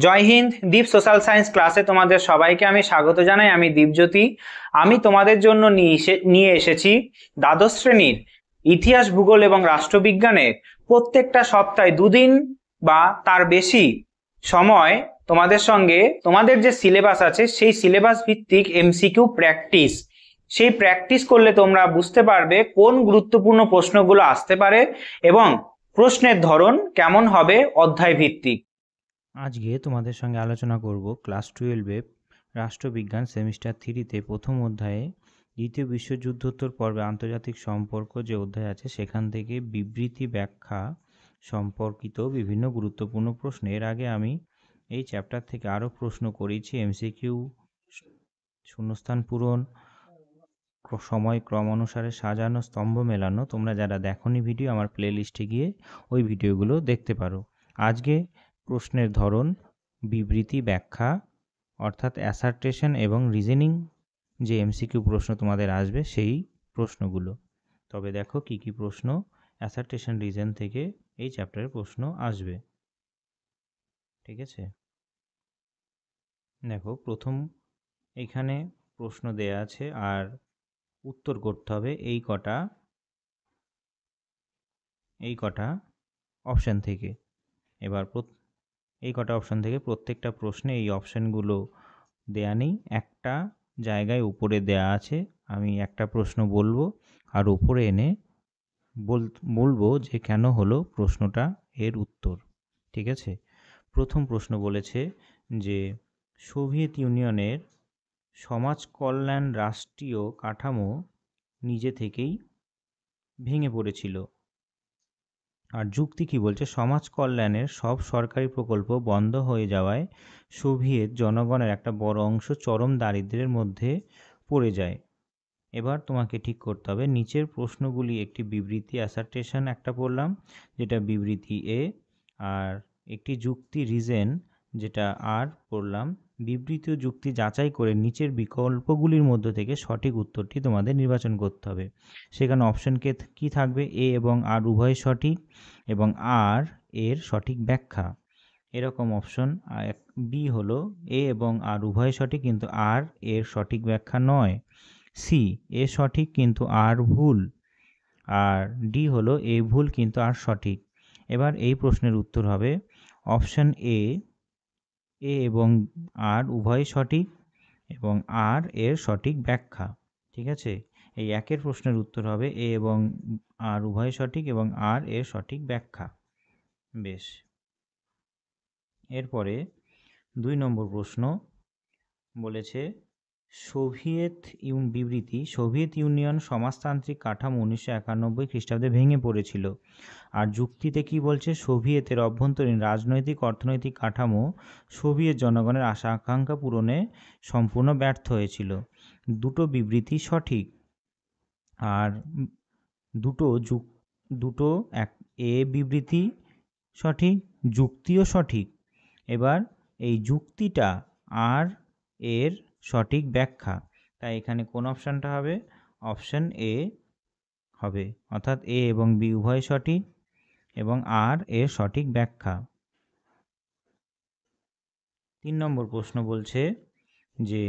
জয় হিন্দ। দীপ social science ক্লাসে তোমাদের সবাইকে আমি স্বাগত জানাই। আমি দীপজ্যোতি। আমি তোমাদের জন্য নিয়ে এসেছি দ্বাদশ শ্রেণীর ইতিহাস, ভূগোল এবং রাষ্ট্রবিজ্ঞানের প্রত্যেকটা সপ্তাহে দুদিন বা তার বেশি সময় তোমাদের সঙ্গে তোমাদের যে সিলেবাস আছে সেই সিলেবাস ভিত্তিক এমসিকিউ প্র্যাকটিস। সেই প্র্যাকটিস করলে তোমরা বুঝতে পারবে কোন গুরুত্বপূর্ণ প্রশ্নগুলো আসতে পারে এবং প্রশ্নের ধরন কেমন হবে অধ্যায় ভিত্তিক। আজকে তোমাদের সঙ্গে আলোচনা করব ক্লাস 12-এ রাষ্ট্রবিজ্ঞান সেমিস্টার 3-তে প্রথম অধ্যায়ে দ্বিতীয় বিশ্বযুদ্ধোত্তর পর্বে আন্তর্জাতিক সম্পর্ক যে অধ্যায় আছে সেখান থেকে বিবৃতি ব্যাখ্যা সম্পর্কিত বিভিন্ন গুরুত্বপূর্ণ প্রশ্ন। এর আগে আমি এই চ্যাপ্টার থেকে আরও প্রশ্ন করেছি, এমসিকিউ, শূন্যস্থান পূরণ, সময় ক্রম অনুসারে সাজানো, স্তম্ভ মেলানো। তোমরা যারা দেখোনি ভিডিও, আমার প্লে লিস্টে গিয়ে ওই ভিডিওগুলো দেখতে পারো। আজকে প্রশ্নের ধরন বিবৃতি ব্যাখ্যা, অর্থাৎ অ্যাসার্টেশন এবং রিজনিং যে এমসিকিউ প্রশ্ন তোমাদের আসবে সেই প্রশ্নগুলো। তবে দেখো কি কি প্রশ্ন অ্যাসার্টেশন রিজন থেকে এই চ্যাপ্টারের প্রশ্ন আসবে। ঠিক আছে, দেখো প্রথম এখানে প্রশ্ন দেয়া আছে আর উত্তর করতে হবে এই কটা অপশান থেকে। এবার এই কটা অপশান থেকে প্রত্যেকটা প্রশ্নে এই অপশানগুলো দেয়া নেই, একটা জায়গায় উপরে দেয়া আছে। আমি একটা প্রশ্ন বলবো আর উপরে এনে বলবো যে কেন হলো প্রশ্নটা, এর উত্তর। ঠিক আছে, প্রথম প্রশ্ন বলেছে যে সোভিয়েত ইউনিয়নের সমাজ কল্যাণ রাষ্ট্রীয় কাঠামো নিজে থেকেই ভেঙে পড়েছিল। আর যুক্তি কি বলছে, সমাজ কল্যাণের সব সরকারি প্রকল্প বন্ধ হয়ে যাওয়ায় সোভিয়েত জনগণের একটা বড় অংশ চরম দারিদ্র্যের মধ্যে পড়ে যায়। এবার তোমাকে ঠিক করতে হবে নিচের প্রশ্নগুলি একটি বিবৃতি, অ্যাসার্টেশন একটা পড়লাম যেটা বিবৃতি এ, আর একটি যুক্তি রিজন যেটা আর পড়লাম। বিবৃতি ও যুক্তি যাচাই করে নিচের বিকল্পগুলির মধ্যে থেকে সঠিক উত্তরটি তোমাদের নির্বাচন করতে হবে। সেখানে অপশন কে কি থাকবে, এ এবং আর উভয় সঠিক এবং আর এর সঠিক ব্যাখ্যা। এরকম অপশন বি হলো এ এবং আর উভয় সঠিক কিন্তু আর এর সঠিক ব্যাখ্যা নয়। সি, এ সঠিক কিন্তু আর ভুল। আর ডি হলো এ ভুল কিন্তু আর সঠিক। এবার এই প্রশ্নের উত্তর হবে অপশন এ এবং আর উভয় সঠিক এবং আর এর সঠিক ব্যাখ্যা। ঠিক আছে, এই একের প্রশ্নের উত্তর হবে এ এবং আর উভয় সঠিক এবং আর এর সঠিক ব্যাখ্যা। বেশ, এরপরে 2 নম্বর প্রশ্ন বলেছে বিবৃতি সোভিয়েত ইউনিয়ন সমাজতান্ত্রিক কাঠামো 1991 খ্রিস্টাব্দে ভেঙে পড়েছিল। আর যুক্তিতে কি বলছে, সোভিয়েতের অভ্যন্তরীণ রাজনৈতিক অর্থনৈতিক কাঠামো সোভিয়েত জনগণের আশা আকাঙ্ক্ষা পূরণে সম্পূর্ণ ব্যর্থ হয়েছিল। দুটো বিবৃতি সঠিক আর দুটো এ বিবৃতি সঠিক, যুক্তিও সঠিক। এবার এই যুক্তিটা আর এর সঠিক ব্যাখ্যা, তাই এখানে কোন অপশানটা হবে, অপশান এ হবে, অর্থাৎ এ এবং বি উভয় সঠিক এবং আর এর সঠিক ব্যাখ্যা। 3 নম্বর প্রশ্ন বলছে যে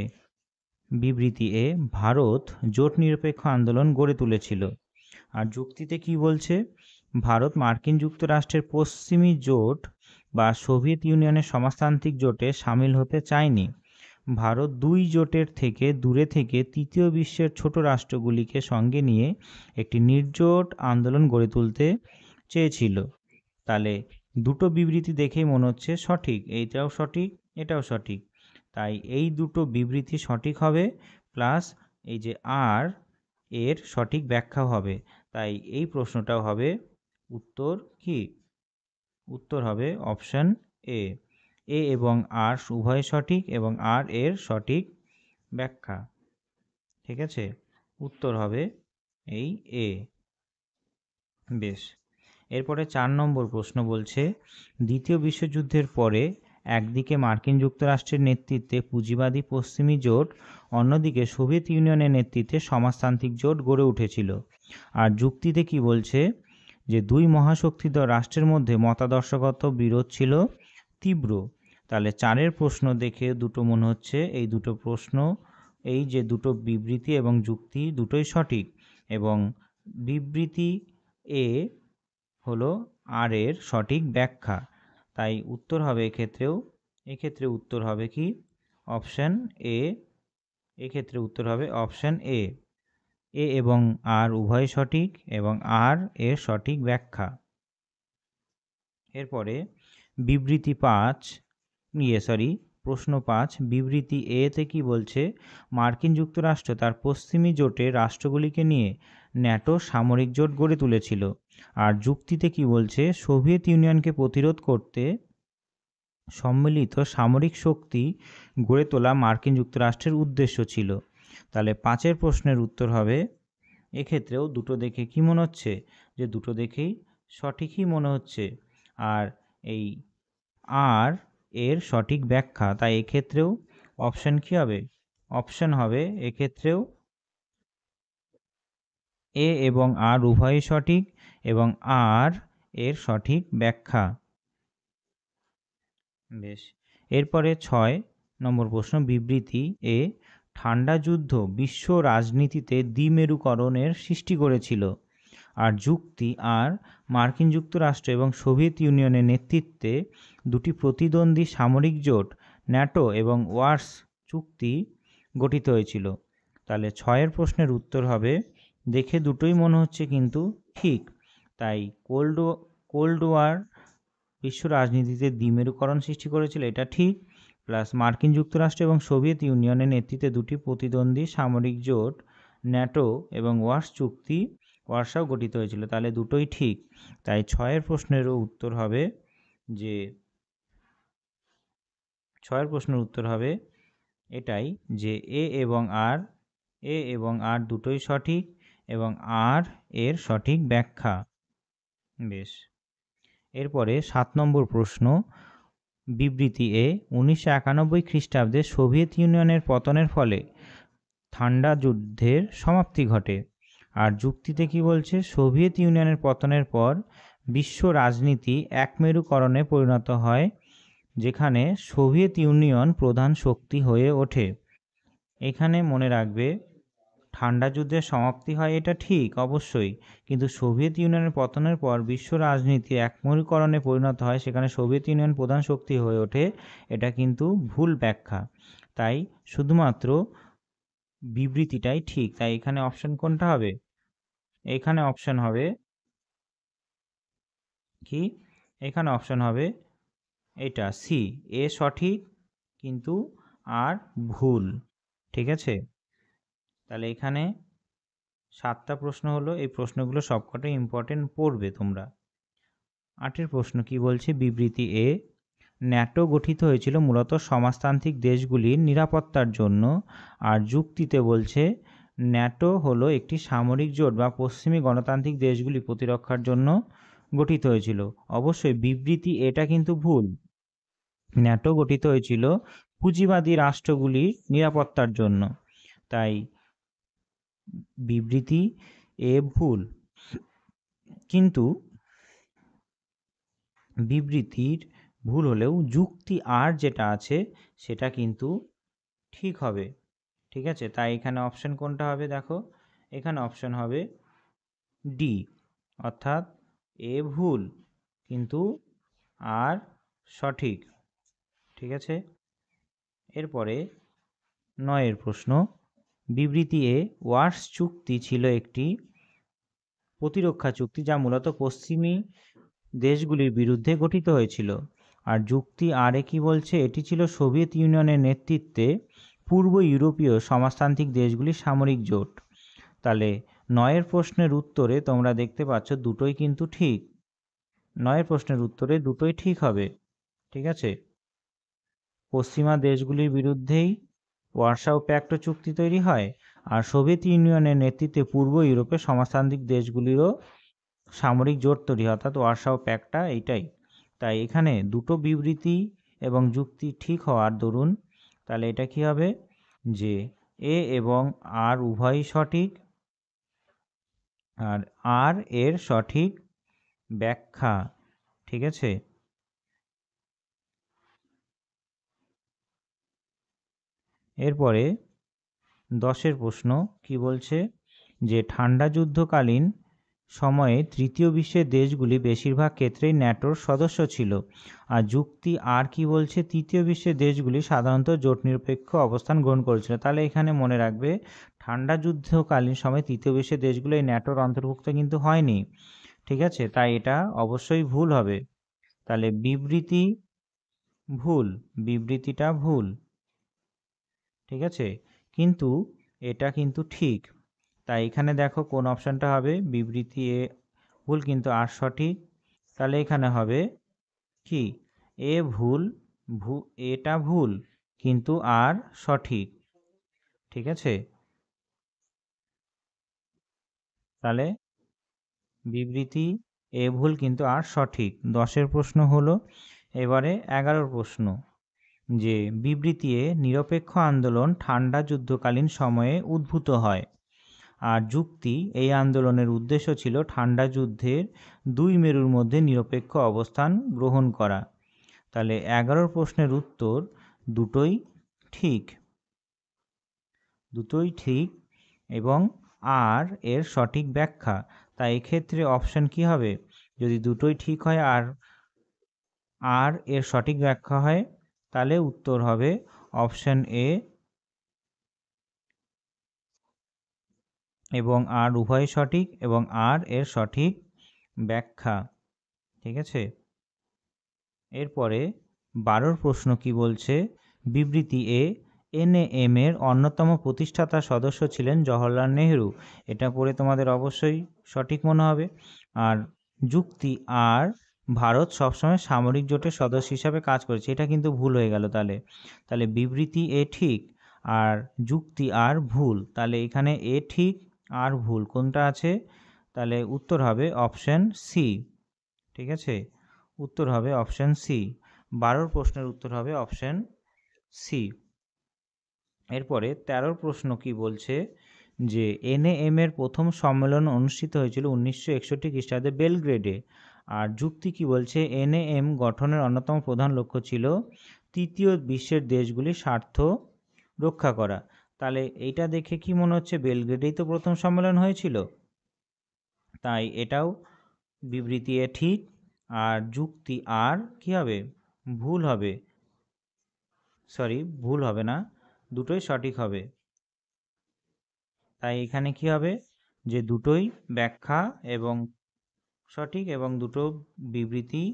বিবৃতি এ ভারত জোট নিরপেক্ষ আন্দোলন গড়ে তুলেছিল। আর যুক্তিতে কি বলছে, ভারত মার্কিন যুক্তরাষ্ট্রের পশ্চিমী জোট বা সোভিয়েত ইউনিয়নের সমাজতান্ত্রিক জোটে সামিল হতে চায়নি। ভারত দুই জোটের থেকে দূরে থেকে তৃতীয় বিশ্বের ছোট রাষ্ট্রগুলিকে সঙ্গে নিয়ে একটি নির্জোট আন্দোলন গড়ে তুলতে চেয়েছিল। তাহলে দুটো বিবৃতি দেখেই মনে হচ্ছে সঠিক, এইটাও সঠিক এটাও সঠিক, তাই এই দুটো বিবৃতি সঠিক হবে, প্লাস এই যে আর এর সঠিক ব্যাখ্যা হবে। তাই এই প্রশ্নটাও হবে উত্তর কি, উত্তর হবে অপশন এ, এ এবং আর উভয় সঠিক এবং আর এর সঠিক ব্যাখ্যা। ঠিক আছে, উত্তর হবে এই এ। বেশ, এরপরে 4 নম্বর প্রশ্ন বলছে দ্বিতীয় বিশ্বযুদ্ধের পরে একদিকে মার্কিন যুক্তরাষ্ট্রের নেতৃত্বে পুঁজিবাদী পশ্চিমী জোট, অন্যদিকে সোভিয়েত ইউনিয়নের নেতৃত্বে সমাজতান্ত্রিক জোট গড়ে উঠেছিল। আর যুক্তিতে কি বলছে, যে দুই মহাশক্তিধর রাষ্ট্রের মধ্যে মতাদর্শগত বিরোধ ছিল তীব্র, তাহলে 4-এর প্রশ্ন দেখে দুটো মনে হচ্ছে এই দুটো প্রশ্ন, এই যে দুটো বিবৃতি এবং যুক্তি দুটোই সঠিক, এবং বিবৃতি এ হলো আর এর সঠিক ব্যাখ্যা। তাই উত্তর হবে এক্ষেত্রে উত্তর হবে কি অপশন এ। এক্ষেত্রে উত্তর হবে অপশন এ এবং আর উভয় সঠিক এবং আর এর সঠিক ব্যাখ্যা। এরপরে বিবৃতি প্রশ্ন 5, বিবৃতি এতে কি বলছে? মার্কিন যুক্তরাষ্ট্র তার পশ্চিমী জোটের রাষ্ট্রগুলিকে নিয়ে ন্যাটো সামরিক জোট গড়ে তুলেছিল। আর যুক্তিতে কি বলছে? সোভিয়েত ইউনিয়নকে প্রতিরোধ করতে সম্মিলিত সামরিক শক্তি গড়ে তোলা মার্কিন যুক্তরাষ্ট্রের উদ্দেশ্য ছিল। তাহলে 5-এর প্রশ্নের উত্তর হবে, এক্ষেত্রেও দুটো দেখে কি মনে হচ্ছে? যে দুটো দেখেই সঠিকই মনে হচ্ছে, আর এই আর এর সঠিক ব্যাখ্যা। তাই এক্ষেত্রেও অপশন কি হবে? অপশন হবে এক্ষেত্রেও এ এবং আর উভয়ই সঠিক এবং আর এর সঠিক ব্যাখ্যা। বেশ, এরপরে 6 নম্বর প্রশ্ন, বিবৃতি এ ঠান্ডা যুদ্ধ বিশ্ব রাজনীতিতে দ্বিমেরুকরণের সৃষ্টি করেছিল। আর যুক্তি আর মার্কিন যুক্তরাষ্ট্র এবং সোভিয়েত ইউনিয়নের নেতৃত্বে দুটি প্রতিদ্বন্দ্বী সামরিক জোট ন্যাটো এবং ওয়ার্স চুক্তি গঠিত হয়েছিল। তাহলে 6-এর প্রশ্নের উত্তর হবে, দেখে দুটোই মনে হচ্ছে কিন্তু ঠিক। তাই কোল্ড ওয়ার বিশ্ব রাজনীতিতে দ্বিমেরুকরণ সৃষ্টি করেছিল, এটা ঠিক। প্লাস মার্কিন যুক্তরাষ্ট্র এবং সোভিয়েত ইউনিয়নের নেতৃত্বে দুটি প্রতিদ্বন্দ্বী সামরিক জোট ন্যাটো এবং ওয়ার্সাও গঠিত হয়েছিল, তাহলে দুটোই ঠিক। তাই 6-এর প্রশ্নেরও উত্তর হবে যে 6-এর প্রশ্নের উত্তর হবে এটাই, যে এ এবং আর দুটোই সঠিক এবং আর এর সঠিক ব্যাখ্যা। বেশ, এরপরে 7 নম্বর প্রশ্ন, বিবৃতি এ 1991 খ্রিস্টাব্দে সোভিয়েত ইউনিয়নের পতনের ফলে ঠান্ডা যুদ্ধের সমাপ্তি ঘটে। আর যুক্তিতে কি বলছে? সোভিয়েত ইউনিয়নের পতনের পর বিশ্ব রাজনীতি একমেরুকরণে পরিণত হয়, যেখানে সোভিয়েত ইউনিয়ন প্রধান শক্তি হয়ে ওঠে। এখানে মনে রাখবে, ঠান্ডা যুদ্ধের সমাপ্তি হয় এটা ঠিক অবশ্যই, কিন্তু সোভিয়েত ইউনিয়নের পতনের পর বিশ্ব রাজনীতি একমেরুকরণে পরিণত হয়, সেখানে সোভিয়েত ইউনিয়ন প্রধান শক্তি হয়ে ওঠে, এটা কিন্তু ভুল ব্যাখ্যা। তাই শুধুমাত্র বিবৃতিটাই ঠিক। তাই এখানে অপশন কোনটা হবে? এখানে অপশন হবে কি? এখানে অপশন হবে এটা সি, এ সঠিক কিন্তু আর ভুল। ঠিক আছে, তাহলে এখানে 7টা প্রশ্ন হলো, এই প্রশ্নগুলো সবকটাই ইম্পর্টেন্ট, পড়বে তোমরা। 8-এর প্রশ্ন কি বলছে? বিবৃতি এ ন্যাটো গঠিত হয়েছিল মূলত সমাজতান্ত্রিক দেশগুলির নিরাপত্তার জন্য। আর যুক্তিতে বলছে ন্যাটো হলো একটি সামরিক জোট বা পশ্চিমী গণতান্ত্রিক দেশগুলি প্রতিরক্ষার জন্য গঠিত হয়েছিল। অবশ্যই বিবৃতি এটা কিন্তু ভুল। ন্যাটো গঠিত হয়েছিল পুঁজিবাদী রাষ্ট্রগুলির নিরাপত্তার জন্য, তাই বিবৃতি এ ভুল। কিন্তু বিবৃতির ভুল হলেও যুক্তি আর যেটা আছে সেটা কিন্তু ঠিক হবে। ঠিক আছে, তাই এখানে অপশন কোনটা হবে? দেখো, এখানে অপশন হবে ডি, অর্থাৎ এ ভুল কিন্তু আর সঠিক। ঠিক আছে, এরপরে 9-এর প্রশ্ন, বিবৃতি এ ওয়ার্স চুক্তি ছিল একটি প্রতিরক্ষা চুক্তি যা মূলত পশ্চিমী দেশগুলির বিরুদ্ধে গঠিত হয়েছিল। আর যুক্তি আর এ কি বলছে? এটি ছিল সোভিয়েত ইউনিয়নের নেতৃত্বে পূর্ব ইউরোপীয় সমাজতান্ত্রিক দেশগুলির সামরিক জোট। তাহলে 9-এর প্রশ্নের উত্তরে তোমরা দেখতে পাচ্ছ দুটোই কিন্তু ঠিক। 9-এর প্রশ্নের উত্তরে দুটোই ঠিক হবে। ঠিক আছে, পশ্চিমা দেশগুলির বিরুদ্ধেই ওয়ার্সাও প্যাক্ট চুক্তি তৈরি হয়, আর সোভিয়েত ইউনিয়নের নেতৃত্বে পূর্ব ইউরোপের সমাজতান্ত্রিক দেশগুলিরও সামরিক জোট তৈরি হয়, অর্থাৎ ওয়ার্সাও প্যাক্টটা এইটাই। তাই এখানে দুটো বিবৃতি এবং যুক্তি ঠিক হওয়ার দরুন তাহলে এটা কি হবে? যে এ এবং আর উভয়ই সঠিক আর এর সঠিক ব্যাখ্যা। ঠিক আছে, এরপরে 10 প্রশ্ন কি বলছে, যে ঠান্ডা যুদ্ধকালীন সময়ে তৃতীয় বিশ্বের দেশগুলি বেশিরভাগ ক্ষেত্রেই ন্যাটোর সদস্য ছিল। আর যুক্তি আর কি বলছে, তৃতীয় বিশ্বের দেশগুলি সাধারণত জোট নিরপেক্ষ অবস্থান গ্রহণ করেছিল। তাহলে এখানে মনে রাখবে, ঠান্ডা যুদ্ধকালীন সময়ে তৃতীয় বিশ্বের দেশগুলো এই ন্যাটোর অন্তর্ভুক্ত কিন্তু হয়নি। ঠিক আছে, তাই এটা অবশ্যই ভুল হবে। তাহলে বিবৃতি ভুল, বিবৃতিটা ভুল। ঠিক আছে, কিন্তু এটা কিন্তু ঠিক। তাই এখানে দেখো কোন অপশানটা হবে, বিবৃতি এ ভুল কিন্তু আর সঠিক। তাহলে এখানে হবে কি, এ ভুল, এটা ভুল কিন্তু আর সঠিক। ঠিক আছে, তাহলে বিবৃতি এ ভুল কিন্তু আর সঠিক। 10 প্রশ্ন হলো। এবারে 11 প্রশ্ন, যে বিবৃতি এ নিরপেক্ষ আন্দোলন ঠান্ডা যুদ্ধকালীন সময়ে উদ্ভূত হয়। আর যুক্তি, এই আন্দোলনের উদ্দেশ্য ছিল ঠান্ডা যুদ্ধের দুই মেরুর মধ্যে নিরপেক্ষ অবস্থান গ্রহণ করা। তাহলে 11 প্রশ্নের উত্তর দুটোই ঠিক, দুটোই ঠিক এবং আর এর সঠিক ব্যাখ্যা। তাই এক্ষেত্রে অপশান কি হবে, যদি দুটোই ঠিক হয় আর এর সঠিক ব্যাখ্যা হয়, তাহলে উত্তর হবে অপশান এ এবং আর উভয় সঠিক এবং আর এর সঠিক ব্যাখ্যা। ঠিক আছে, এরপরে 12 প্রশ্ন কি বলছে, বিবৃতি এ এনএএম এর অন্যতম প্রতিষ্ঠাতা সদস্য ছিলেন জওহরলাল নেহরু। এটা পড়ে তোমাদের অবশ্যই সঠিক মনে হবে। আর যুক্তি আর, ভারত সবসময় সামরিক জোটের সদস্য হিসাবে কাজ করেছে, এটা কিন্তু ভুল হয়ে গেল। তাহলে বিবৃতি এ ঠিক আর যুক্তি আর ভুল। তাহলে এখানে এ ঠিক আর ভুল কোনটা আছে, তাহলে উত্তর হবে অপশন সি। ঠিক আছে, উত্তর হবে অপশন সি। 12 প্রশ্নের উত্তর হবে অপশন সি। এরপরে 13 প্রশ্ন কি বলছে, যে এনএএম এর প্রথম সম্মেলন অনুষ্ঠিত হয়েছিল 1961 খ্রিস্টাব্দে বেলগ্রেডে। আর যুক্তি কি বলছে, এনএএম গঠনের অন্যতম প্রধান লক্ষ্য ছিল তৃতীয় বিশ্বের দেশগুলির স্বার্থ রক্ষা করা। তাহলে এইটা দেখে কি মনে হচ্ছে, বেলগ্রেডেই তো প্রথম সম্মেলন হয়েছিল, তাই এটাও বিবৃতি এ ঠিক আর যুক্তি আর কি হবে, ভুল হবে। সরি, ভুল হবে না, দুটোই সঠিক হবে। তাই এখানে কি হবে, যে দুটোই ব্যাখ্যা এবং সঠিক এবং দুটো বিবৃতি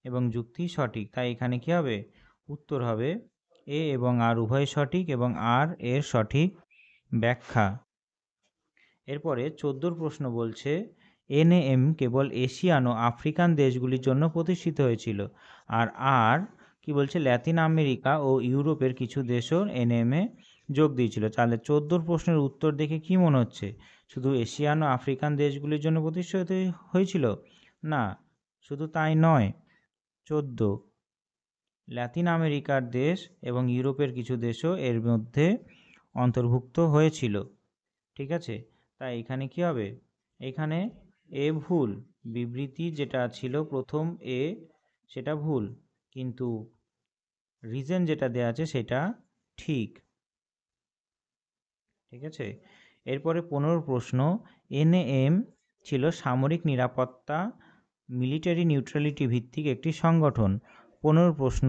এবং যুক্তি সঠিক। তাই এখানে কি হবে, উত্তর হবে এ এবং আর উভয় সঠিক এবং আর এর সঠিক ব্যাখ্যা। এরপরে 14 প্রশ্ন বলছে, এনএএম কেবল এশিয়ান ও আফ্রিকান দেশগুলির জন্য প্রতিষ্ঠিত হয়েছিল। আর কি বলছে, ল্যাতিন আমেরিকা ও ইউরোপের কিছু দেশও এনএএমে যোগ দিয়েছিল। তাহলে 14 প্রশ্নের উত্তর দেখে কি মনে হচ্ছে, শুধু এশিয়ান ও আফ্রিকান দেশগুলির জন্য প্রতিষ্ঠিত হয়েছিল? না, শুধু তাই নয়, 14 ল্যাতিন আমেরিকার দেশ এবং ইউরোপের কিছু দেশও এর মধ্যে অন্তর্ভুক্ত হয়েছিল। ঠিক আছে, তাই এখানে কি হবে, এখানে এ ভুল, বিবৃতি যেটা ছিল প্রথম এ সেটা ভুল, কিন্তু রিজন যেটা দেওয়া আছে সেটা ঠিক। ঠিক আছে, এরপরে 15 প্রশ্ন, এনএএম ছিল সামরিক নিরাপত্তা মিলিটারি নিউট্রালিটি ভিত্তিক একটি সংগঠন। 15 প্রশ্ন,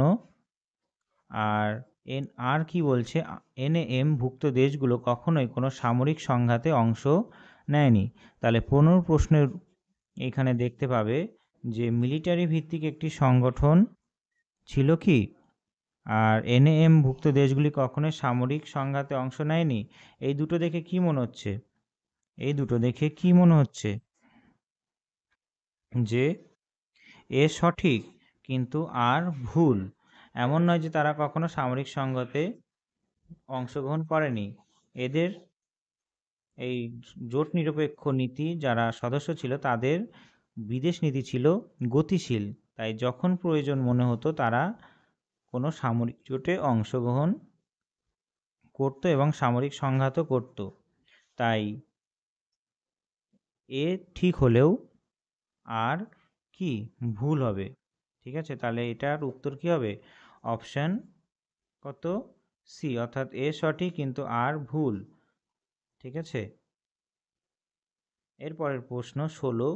আর কি বলছে, এনএএম ভুক্ত দেশগুলো কখনোই কোনো সামরিক সংঘাতে অংশ নেয়নি। তাহলে 15 প্রশ্নের এখানে দেখতে পাবে যে মিলিটারি ভিত্তিক একটি সংগঠন ছিল কি, আর এনএএম ভুক্ত দেশগুলি কখনোই সামরিক সংঘাতে অংশ নেয়নি। এই দুটো দেখে কি মনে হচ্ছে, এই দুটো দেখে কি মনে হচ্ছে, যে এ সঠিক কিন্তু আর ভুল। এমন নয় যে তারা কখনো সামরিক সংঘাতে অংশগ্রহণ করেনি। এদের এই জোট নিরপেক্ষ নীতি যারা সদস্য ছিল তাদের বিদেশ নীতি ছিল গতিশীল, তাই যখন প্রয়োজন মনে হতো তারা কোনো সামরিক জোটে অংশগ্রহণ করত এবং সামরিক সংঘাতও করত। তাই এ ঠিক হলেও আর কি ভুল হবে। ঠিক আছে, তাহলে এটার উত্তর কি হবে, অপশান কত, সি, অর্থাৎ এ সঠিক কিন্তু আর ভুল। ঠিক আছে, এরপরের প্রশ্ন 16,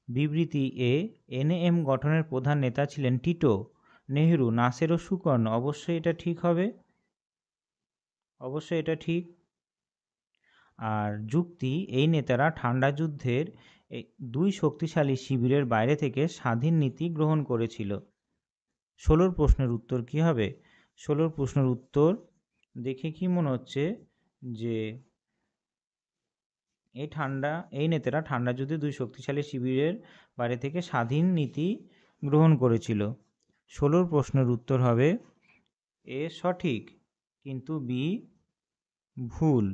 বিবৃতি এ এনএএম গঠনের প্রধান নেতা ছিলেন টিটো, নেহরু, নাসের ও সুকর্ণ। অবশ্যই এটা ঠিক হবে, অবশ্যই এটা ঠিক। আর যুক্তি, এই নেতারা ঠান্ডা যুদ্ধের দুই শক্তিশালী শিবিরের বাইরে থেকে স্বাধীন নীতি গ্রহণ করেছিল। 16 প্রশ্নের উত্তর কি হবে? 16 প্রশ্নের উত্তর দেখে কি মনে হচ্ছে যে এই নেতারা ঠান্ডা যুদ্ধে দুই শক্তিশালী শিবিরের বাইরে থেকে স্বাধীন নীতি গ্রহণ করেছিল। 16 প্রশ্নের উত্তর হবে এ সঠিক কিন্তু বি ভুল।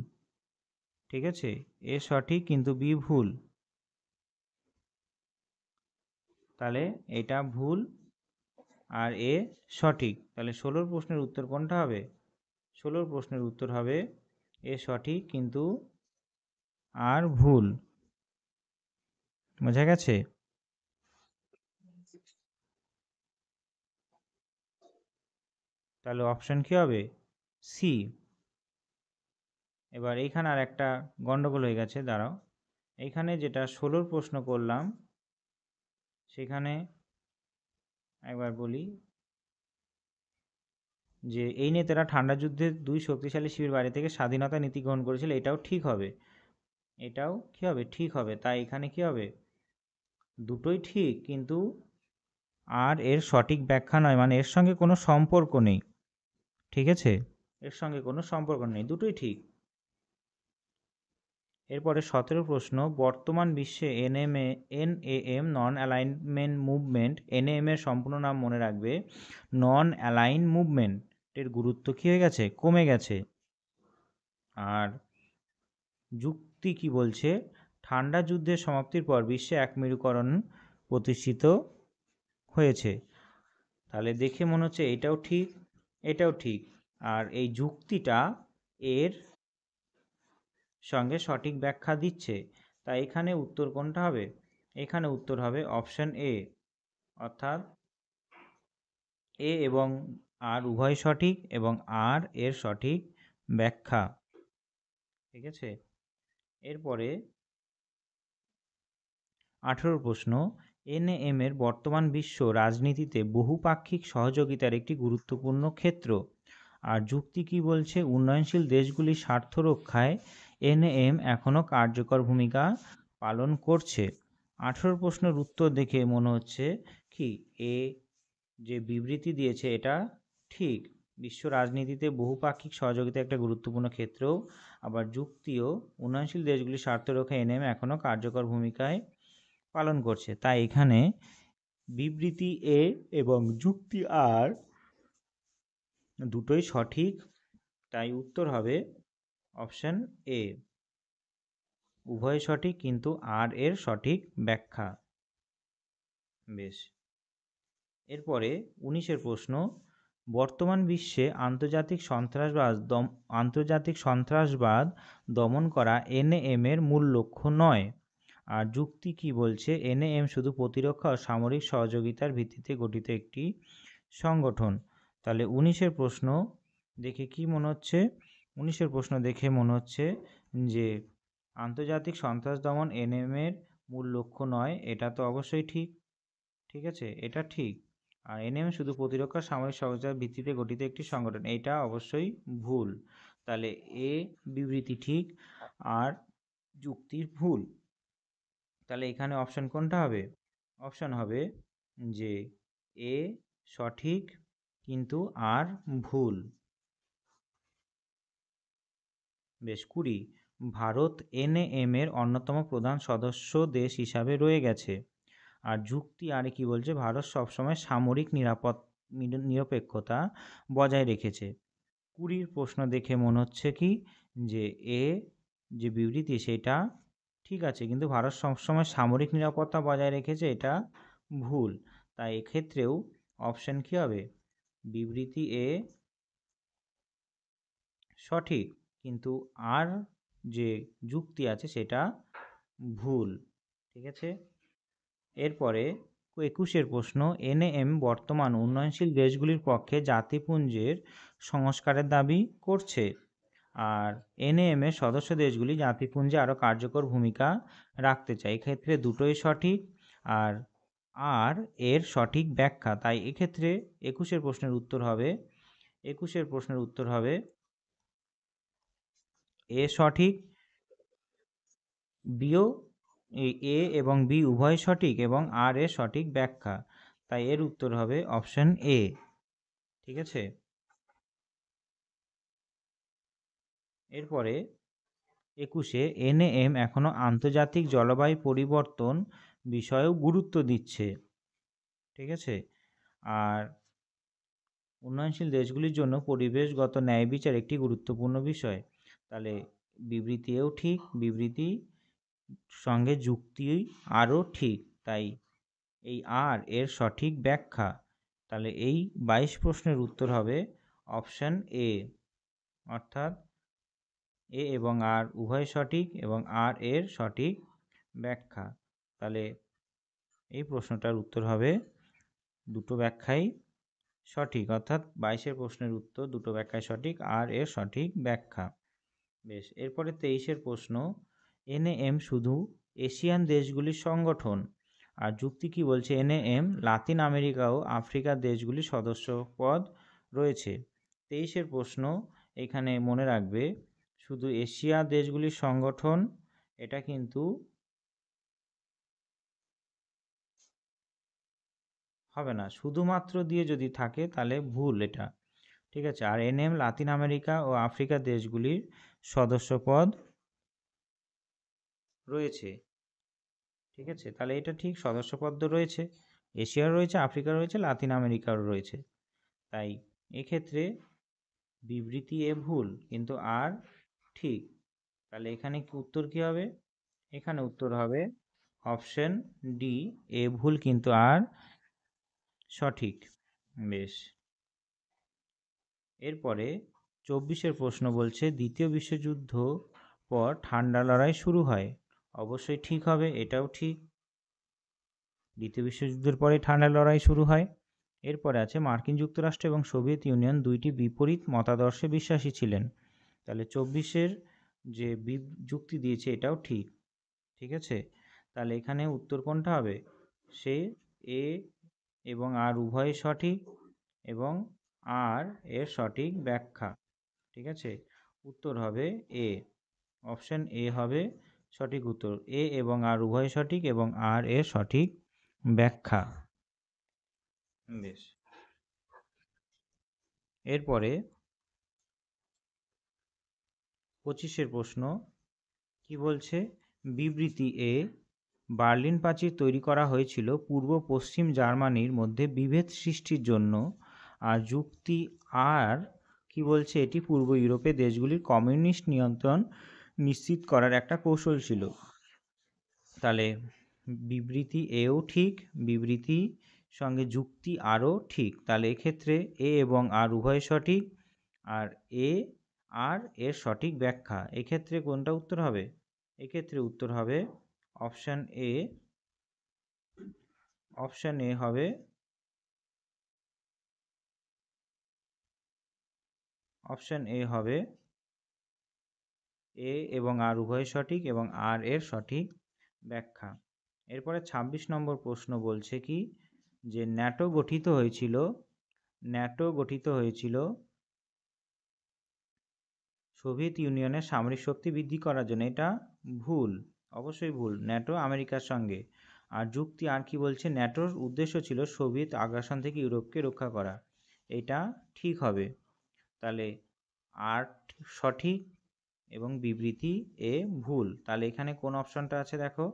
ঠিক আছে, এ সঠিক কিন্তু বি ভুল, তাহলে এটা ভুল আর এ সঠিক। তাহলে 16 প্রশ্নের উত্তর কোনটা হবে? 16 প্রশ্নের উত্তর হবে এ সঠিক কিন্তু আর ভুল। বোঝা গেছে? তাহলে অপশন কি হবে? সি। এবার এইখানে আর একটা গন্ডগোল হয়ে গেছে, দাঁড়াও। এইখানে যেটা 16 প্রশ্ন করলাম সেখানে একবার বলি যে এই নেতারা ঠান্ডা যুদ্ধে দুই শক্তিশালী শিবির বাইরে থেকে স্বাধীনতা নীতি গ্রহণ করেছিল, এটাও ঠিক হবে, এটাও কি হবে? ঠিক হবে। তাই এখানে কি হবে? দুটোই ঠিক কিন্তু আর এর সঠিক ব্যাখ্যা নয়, মানে এর সঙ্গে কোনো সম্পর্ক নেই। ঠিক আছে, এর সঙ্গে কোনো সম্পর্ক নেই, দুটোই ঠিক। এরপরে 17 প্রশ্ন, বর্তমান বিশ্বে এনএএম নন অ্যালাইনমেন্ট মুভমেন্ট, এনএএম এর সম্পূর্ণ নাম মনে রাখবে, নন অ্যালাইন মুভমেন্টের গুরুত্ব কী হয়ে গেছে? কমে গেছে। আর যুক্তি কি বলছে? ঠান্ডা যুদ্ধের সমাপ্তির পর বিশ্বে এক মেরুকরণ প্রতিষ্ঠিত হয়েছে। তাহলে দেখে মনে হচ্ছে এটাও ঠিক, এটাও ঠিক। আর এই যুক্তিটা এর সঙ্গে সঠিক ব্যাখ্যা দিচ্ছে, তাই এখানে উত্তর কোনটা হবে? এখানে উত্তর হবে অপশন এ, অর্থাৎ এ এবং আর উভয় সঠিক এবং আর এর সঠিক ব্যাখ্যা। ঠিক আছে, এরপরে 18 প্রশ্ন, এনএএম এর বর্তমান বিশ্ব রাজনীতিতে বহুপাক্ষিক সহযোগিতার একটি গুরুত্বপূর্ণ ক্ষেত্র। আর যুক্তি কি বলছে? উন্নয়নশীল দেশগুলির স্বার্থ রক্ষায় এনএএম এখনও কার্যকর ভূমিকা পালন করছে। 18 প্রশ্নের উত্তর দেখে মনে হচ্ছে কি এ যে বিবৃতি দিয়েছে এটা ঠিক, বিশ্ব রাজনীতিতে বহুপাক্ষিক সহযোগিতা একটা গুরুত্বপূর্ণ ক্ষেত্র। আবার যুক্তিও, উন্নয়নশীল দেশগুলির স্বার্থ রক্ষায় এনএএম এখনও কার্যকর ভূমিকায় পালন করছে। তাই এখানে বিবৃতি এ এবং যুক্তি আর দুটোই সঠিক, তাই উত্তর হবে অপশন এ, উভয় সঠিক কিন্তু আর এর সঠিক ব্যাখ্যা। বেশ, এরপরে 19-এর প্রশ্ন, বর্তমান বিশ্বে আন্তর্জাতিক সন্ত্রাসবাদ দমন করা এনএএম এর মূল লক্ষ্য নয়। আর যুক্তি কি বলছে? এনএএম শুধু প্রতিরক্ষা ও সামরিক সহযোগিতার ভিত্তিতে গঠিত একটি সংগঠন। তাহলে 19-এর প্রশ্ন দেখে কি মনে হচ্ছে? 19-এর প্রশ্ন দেখে মনে হচ্ছে যে আন্তর্জাতিক সন্ত্রাস দমন এনএএম এর মূল লক্ষ্য নয়, এটা তো অবশ্যই ঠিক। ঠিক আছে, এটা ঠিক। আর এনএএম শুধু প্রতিরক্ষা সামরিক সহযোগিতার ভিত্তিতে গঠিত একটি সংগঠন, এটা অবশ্যই ভুল। তাহলে এ বিবৃতি ঠিক আর যুক্তির ভুল। তাহলে এখানে অপশন কোনটা হবে? অপশন হবে যে এ সঠিক কিন্তু আর ভুল। বেশ, 20, ভারত এনএএম এর অন্যতম প্রধান সদস্য দেশ হিসাবে রয়ে গেছে। আর যুক্তি আর কি বলছে? ভারত সবসময় সামরিক নিরপেক্ষতা বজায় রেখেছে। 20 প্রশ্ন দেখে মনে হচ্ছে কি যে এ যে বিবৃতি সেটা ঠিক আছে কিন্তু ভারত সবসময় সামরিক নিরাপত্তা বজায় রেখেছে, এটা ভুল। তাই এক্ষেত্রেও অপশন কি হবে? বিবৃতি এ সঠিক কিন্তু আর যে যুক্তি আছে সেটা ভুল। ঠিক আছে, এরপরে 21-এর প্রশ্ন, এনএএম বর্তমান উন্নয়নশীল দেশগুলির পক্ষে জাতিপুঞ্জের সংস্কারের দাবি করছে। আর এনএএম এর সদস্য দেশগুলি জাতিপুঞ্জে আরও কার্যকর ভূমিকা রাখতে চায়। এক্ষেত্রে দুটোই সঠিক। আর এর সঠিক ব্যাখ্যা, তাই এক্ষেত্রে 21-এর প্রশ্নের উত্তর হবে এ সঠিক, বিও এ এবং বি উভয় সঠিক এবং আর এর সঠিক ব্যাখ্যা, তাই এর উত্তর হবে অপশন এ। ঠিক আছে, এরপরে 21-এ এনএএম এখনো আন্তর্জাতিক জলবায়ু পরিবর্তন বিষয়েও গুরুত্ব দিচ্ছে। ঠিক আছে, আর উন্নয়নশীল দেশগুলির জন্য পরিবেশগত ন্যায় বিচার একটি গুরুত্বপূর্ণ বিষয়। তাহলে বিবৃতি এও ঠিক, বিবৃতি সঙ্গে যুক্তি আরও ঠিক, তাই এই আর এর সঠিক ব্যাখ্যা। তাহলে এই 22 প্রশ্নের উত্তর হবে অপশন এ, অর্থাৎ এ এবং আর উভয় সঠিক এবং আর এর সঠিক ব্যাখ্যা। তাহলে এই প্রশ্নটার উত্তর হবে দুটো ব্যাখ্যাই সঠিক, অর্থাৎ 22-এর প্রশ্নের উত্তর দুটো ব্যাখ্যাই সঠিক, আর এর সঠিক ব্যাখ্যা। বেশ, এরপরে 23-এর প্রশ্ন, এনএএম শুধু এশিয়ান দেশগুলির সংগঠন, আর যুক্তি কি বলছে, এনএএম লাতিন আমেরিকা ও আফ্রিকার দেশগুলির সদস্যপদ রয়েছে। 23-এর প্রশ্ন, এখানে মনে রাখবে শুধু এশিয়া দেশগুলির সংগঠন, এটা কিন্তু হবে না, শুধুমাত্র দিয়ে যদি থাকে তাহলে ভুল এটা। ঠিক আছে, আর এনএম লাতিন আমেরিকা ও আফ্রিকার দেশগুলির সদস্যপদ রয়েছে। ঠিক আছে, তাহলে এটা ঠিক, সদস্যপদ রয়েছে, এশিয়ার রয়েছে, আফ্রিকার রয়েছে, লাতিন আমেরিকারও রয়েছে। তাই এক্ষেত্রে বিবৃতি এ ভুল, কিন্তু আর ঠিক। তাহলে এখানে উত্তর কি হবে? এখানে উত্তর হবে অপশন ডি, এ ভুল কিন্তু আর সঠিক। বেশ, এরপরে 24-এর প্রশ্ন বলছে, দ্বিতীয় বিশ্বযুদ্ধ পর ঠান্ডা লড়াই শুরু হয়। অবশ্যই ঠিক হবে, এটাও ঠিক, দ্বিতীয় বিশ্বযুদ্ধের পরে ঠান্ডা লড়াই শুরু হয়। এরপরে আছে, মার্কিন যুক্তরাষ্ট্র এবং সোভিয়েত ইউনিয়ন দুইটি বিপরীত মতাদর্শে বিশ্বাসী ছিলেন। তাহলে 24-এর যে যুক্তি দিয়েছে এটাও ঠিক। ঠিক আছে, তাহলে এখানে উত্তর কোনটা হবে? সে এ এবং আর উভয় সঠিক এবং আর এর সঠিক ব্যাখ্যা। ঠিক আছে, উত্তর হবে এ, অপশন এ হবে সঠিক উত্তর। এ এবং আর উভয় সঠিক এবং আর এর সঠিক ব্যাখ্যা। বেশ, এরপরে 25-এর প্রশ্ন কি বলছে, বিবৃতি এ, বার্লিন প্রাচীর তৈরি করা হয়েছিল পূর্ব পশ্চিম জার্মানির মধ্যে বিভেদ সৃষ্টির জন্য, আর যুক্তি আর কি বলছে, এটি পূর্ব ইউরোপের দেশগুলির কমিউনিস্ট নিয়ন্ত্রণ নিশ্চিত করার একটা কৌশল ছিল। তাহলে বিবৃতি এও ঠিক, বিবৃতি সঙ্গে যুক্তি আরও ঠিক, তাহলে এক্ষেত্রে এ এবং আর উভয় সঠিক, আর এ আর এর সঠিক ব্যাখ্যা। এক্ষেত্রে কোনটা উত্তর হবে? এক্ষেত্রে উত্তর হবে অপশন এ, অপশন এ হবে অপশন এ হবে এ এবং আর উভয় সঠিক এবং আর এর সঠিক ব্যাখ্যা। এরপরে 26 নম্বর প্রশ্ন বলছে কি, যে ন্যাটো গঠিত হয়েছিল সোভিয়েত ইউনিয়নের সামরিক শক্তি বৃদ্ধি করার জন্য। এটা ভুল, অবশ্যই ভুল, ন্যাটো আমেরিকার সঙ্গে। আর যুক্তি আর কি বলছে, ন্যাটোর উদ্দেশ্য ছিল সোভিয়েত আগ্রাসন থেকে ইউরোপকে রক্ষা করা, এটা ঠিক হবে। তাহলে আর সঠিক এবং বিবৃতি এ ভুল। তাহলে এখানে কোন অপশনটা আছে দেখো,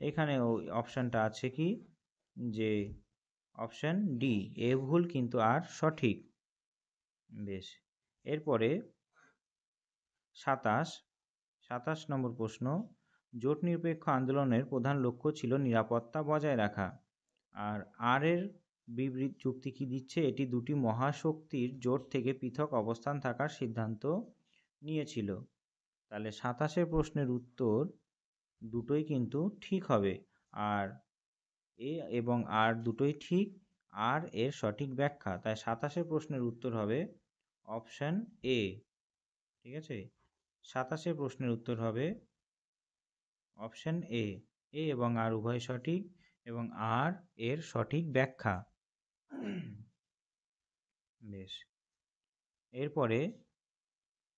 এখানে ওই অপশনটা আছে কি, যে অপশন ডি, এ ভুল কিন্তু আর সঠিক। বেশ, এরপরে 27 নম্বর প্রশ্ন, জোট নিরপেক্ষ আন্দোলনের প্রধান লক্ষ্য ছিল নিরাপত্তা বজায় রাখা। আর এর যুক্তি কি দিচ্ছে, এটি দুটি মহাশক্তির জোট থেকে পৃথক অবস্থান থাকার সিদ্ধান্ত নিয়েছিল। তাহলে 27-এর প্রশ্নের উত্তর দুটোই কিন্তু ঠিক হবে। আর এ এবং আর দুটোই ঠিক, আর এর সঠিক ব্যাখ্যা। তাই 27 প্রশ্নের উত্তর হবে অপশন এ। ঠিক আছে, 27 প্রশ্নের উত্তর হবে অপশন এ। এ এবং আর উভয় সঠিক এবং আর এর সঠিক ব্যাখ্যা। বেশ, এরপরে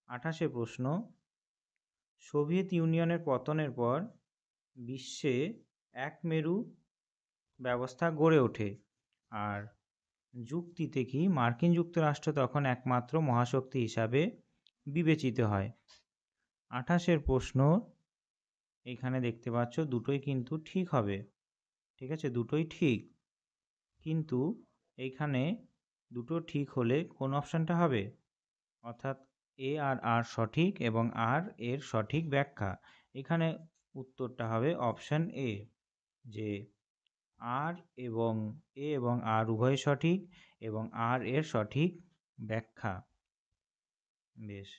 28 প্রশ্ন, সোভিয়েত ইউনিয়নের পতনের পর বিশ্বে এক মেরু ব্যবস্থা গড়ে ওঠে, আর যুক্তিতে কি মার্কিন যুক্তরাষ্ট্র তখন একমাত্র মহাশক্তি হিসাবে বিবেচিত হয়। 28 প্রশ্ন এখানে দেখতে পাচ্ছ দুটোই কিন্তু ঠিক হবে। ঠিক আছে, দুটোই ঠিক, কিন্তু এইখানে দুটো ঠিক হলে কোন অপশানটা হবে, অর্থাৎ এ আর আর সঠিক এবং আর এর সঠিক ব্যাখ্যা। এখানে উত্তরটা হবে অপশান এ, যে আর এবং এ এবং আর উভয় সঠিক এবং আর এর সঠিক ব্যাখ্যা। বেশ,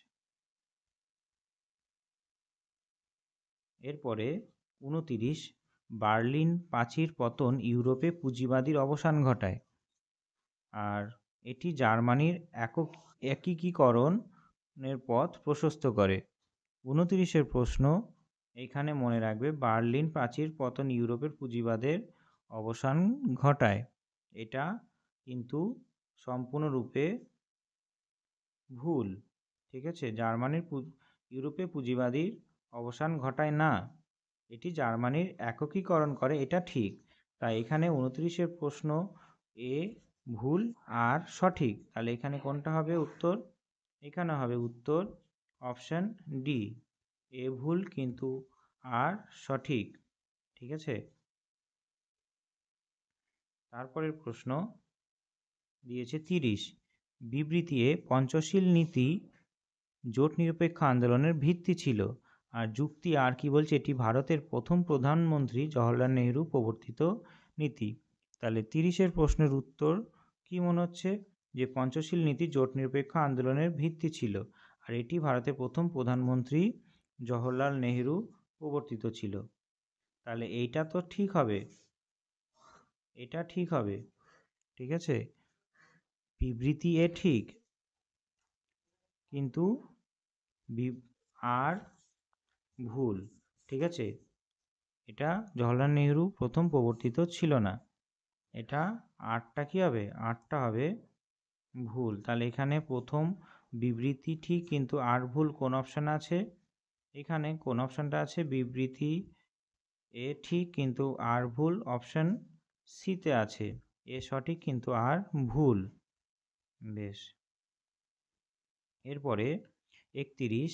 এরপরে 29, বার্লিন প্রাচীর পতন ইউরোপে পুঁজিবাদীর অবসান ঘটায়, আর এটি জার্মানির একীকরণের পথ প্রশস্ত করে। 29 প্রশ্ন, এইখানে মনে রাখবে বার্লিন প্রাচীর পতন ইউরোপের পুঁজিবাদের অবসান ঘটায়, এটা কিন্তু সম্পূর্ণরূপে ভুল। ঠিক আছে, জার্মানির ইউরোপে পুঁজিবাদীর অবসান ঘটায় না, এটি জার্মানির একীকরণ করে, এটা ঠিক। তাই এখানে 29 প্রশ্ন এ ভুল আর সঠিক, তাহলে এখানে কোনটা হবে উত্তর? এখানে হবে উত্তর অপশন ডি, এ ভুল কিন্তু আর সঠিক। ঠিক আছে, তারপরের প্রশ্ন দিয়েছে 30, বিবৃতি এ পঞ্চশীল নীতি জোট নিরপেক্ষ আন্দোলনের ভিত্তি ছিল, আর যুক্তি আর কি বলছে, এটি ভারতের প্রথম প্রধানমন্ত্রী জওহরলাল নেহরু প্রবর্তিত নীতি। তাহলে 30 প্রশ্নের উত্তর কি মনে হচ্ছে, যে পঞ্চশীল নীতি জোট নিরপেক্ষ আন্দোলনের ভিত্তি ছিল, আর এটি ভারতের প্রথম প্রধানমন্ত্রী জওহরলাল নেহরু প্রবর্তিত ছিল। তাহলে এইটা তো ঠিক হবে, এটা ঠিক হবে। ঠিক আছে, বিবৃতি এ ঠিক, কিন্তু আর ভুল। ঠিক আছে, এটা জওহরলাল নেহরু প্রথম প্রবর্তিত ছিল না, এটা আটটা কি হবে, আটটা হবে ভুল। তাহলে এখানে প্রথম বিবৃতি ঠিক কিন্তু আর ভুল, কোন অপশান আছে? এখানে কোন অপশানটা আছে, বিবৃতি এ ঠিক কিন্তু আর ভুল, অপশান সিতে আছে, এ সঠিক কিন্তু আর ভুল। বেশ, এরপরে 31,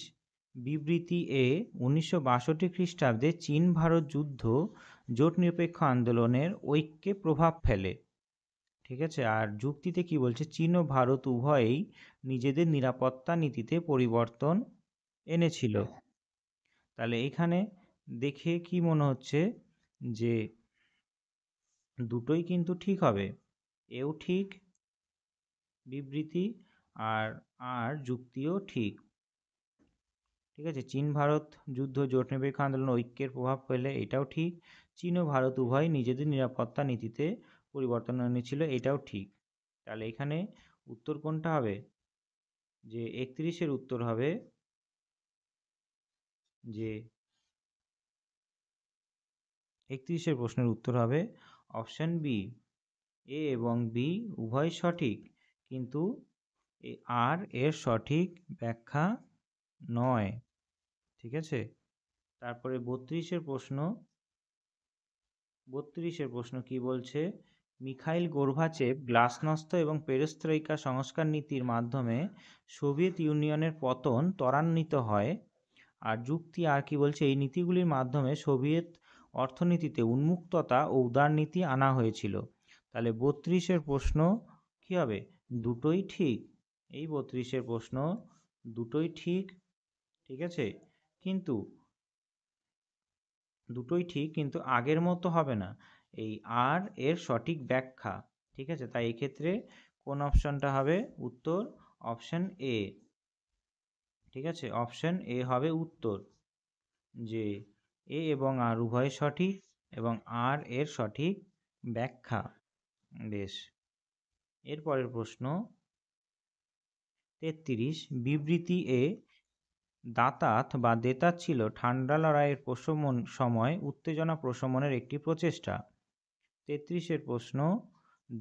বিবৃতি এ 1962 খ্রিস্টাব্দে চীন ভারত যুদ্ধ জোট নিরপেক্ষ আন্দোলনের ঐক্যে প্রভাব ফেলে। ঠিক আছে, আর যুক্তিতে কি বলছে, চীন ও ভারত উভয়েই নিজেদের নিরাপত্তা নীতিতে পরিবর্তন এনেছিল। তাহলে এখানে দেখে কি মনে হচ্ছে, যে দুটোই কিন্তু ঠিক হবে, এও ঠিক বিবৃতি, আর আর যুক্তিও ঠিক। ঠিক আছে, চীন ভারত যুদ্ধ জোট নিরপেক্ষ আন্দোলন ঐক্যের প্রভাব ফেলে, এটাও ঠিক। চীন ও ভারত উভয় নিজেদের নিরাপত্তা নীতিতে পরিবর্তন এনেছিল, এটাও ঠিক। তাহলে এখানে উত্তর কোনটা হবে, যে 31 উত্তর হবে, যে 31 প্রশ্নের উত্তর হবে অপশন বি, এ এবং বি উভয় সঠিক, কিন্তু আর এর সঠিক ব্যাখ্যা নয়। ঠিক আছে, তারপরে 32 প্রশ্ন, 32 প্রশ্ন কি বলছে, মিখাইল গোর্বাচেভ গ্লাসনস্ত এবং পেরেস্ত্রয়িকা সংস্কার নীতির মাধ্যমে সোভিয়েত ইউনিয়নের পতন ত্বরান্বিত হয়, আর যুক্তি আর কি বলছে, এই নীতিগুলির মাধ্যমে সোভিয়েত অর্থনীতিতে উন্মুক্ততা ও উদারনীতি আনা হয়েছিল। তাহলে 32 প্রশ্ন কি হবে, দুটোই ঠিক, এই 32 প্রশ্ন দুটোই ঠিক। ঠিক আছে, কিন্তু দুটোই ঠিক কিন্তু আগের মতো হবে না, এই আর এর সঠিক ব্যাখ্যা। ঠিক আছে, তাই এক্ষেত্রে কোন অপশনটা হবে উত্তর, অপশন এ। ঠিক আছে, অপশন এ হবে উত্তর, যে এ এবং আর উভয় সঠিক এবং আর এর সঠিক ব্যাখ্যা। বেশ, এরপরের প্রশ্ন 33, বিবৃতি এ দাঁতাত বা দেতাত ছিল ঠান্ডা লড়াইয়ের প্রশমন সময় উত্তেজনা প্রশমনের একটি প্রচেষ্টা। 33-এর প্রশ্ন,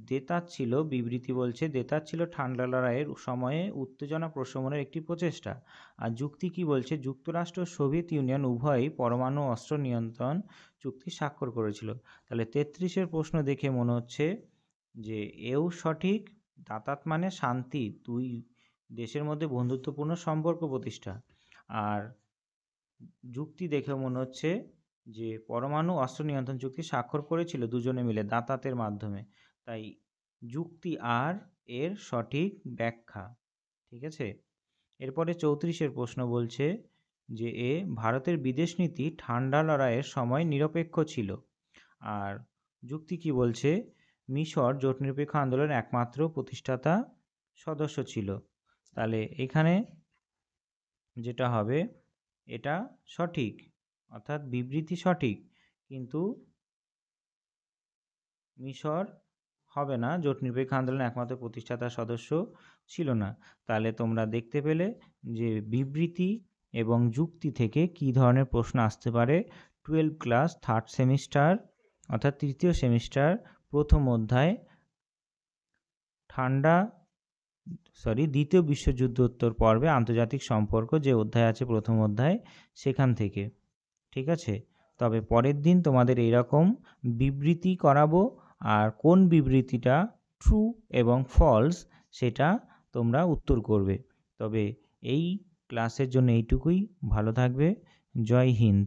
দেতাত ছিল, বিবৃতি বলছে দেতাত ছিল ঠান্ডা লড়াইয়ের সময়ে উত্তেজনা প্রশমনের একটি প্রচেষ্টা। আর যুক্তি কি বলছে? যুক্তরাষ্ট্র ও সোভিয়েত ইউনিয়ন উভয়ই পরমাণু অস্ত্র নিয়ন্ত্রণ চুক্তি স্বাক্ষর করেছিল। তাহলে 33-এর প্রশ্ন দেখে মনে হচ্ছে যে এও সঠিক, দাতাত মানে শান্তি, দুই দেশের মধ্যে বন্ধুত্বপূর্ণ সম্পর্ক প্রতিষ্ঠা। আর যুক্তি দেখে মনে হচ্ছে যে পরমাণু অস্ত্র নিয়ন্ত্রণ চুক্তি স্বাক্ষর করেছিল দুজনে মিলে দাঁতাতের মাধ্যমে। তাই যুক্তি আর এর সঠিক ব্যাখ্যা। ঠিক আছে, এরপরে 34-এর প্রশ্ন বলছে যে ভারতের বিদেশ নীতি ঠান্ডা লড়াইয়ের সময় নিরপেক্ষ ছিল। আর যুক্তি কি বলছে? মিশর জোট নিরপেক্ষ আন্দোলনের একমাত্র প্রতিষ্ঠাতা সদস্য ছিল। তাহলে এখানে যেটা হবে, এটা সঠিক, অর্থাৎ বিবৃতি সঠিক, কিন্তু মিশর হবে না, জোট নিরপেক্ষ আন্দোলনের একমাত্র প্রতিষ্ঠাতা সদস্য ছিল না। তাহলে তোমরা দেখতে পেলে যে বিবৃতি এবং যুক্তি থেকে কি ধরনের প্রশ্ন আসতে পারে। 12 ক্লাস 3rd সেমিস্টার অর্থাৎ তৃতীয় সেমিস্টার প্রথম অধ্যায় দ্বিতীয় বিশ্বযুদ্ধোত্তর পর্বে আন্তর্জাতিক সম্পর্ক যে অধ্যায় আছে প্রথম অধ্যায়, সেখান থেকে। ঠিক আছে, তবে পরের দিন তোমাদের এইরকম বিবৃতি করাবো, আর কোন বিবৃতিটা ট্রু এবং ফলস সেটা তোমরা উত্তর করবে। তবে এই ক্লাসের জন্য এইটুকুই। ভালো থাকবে। জয় হিন্দ।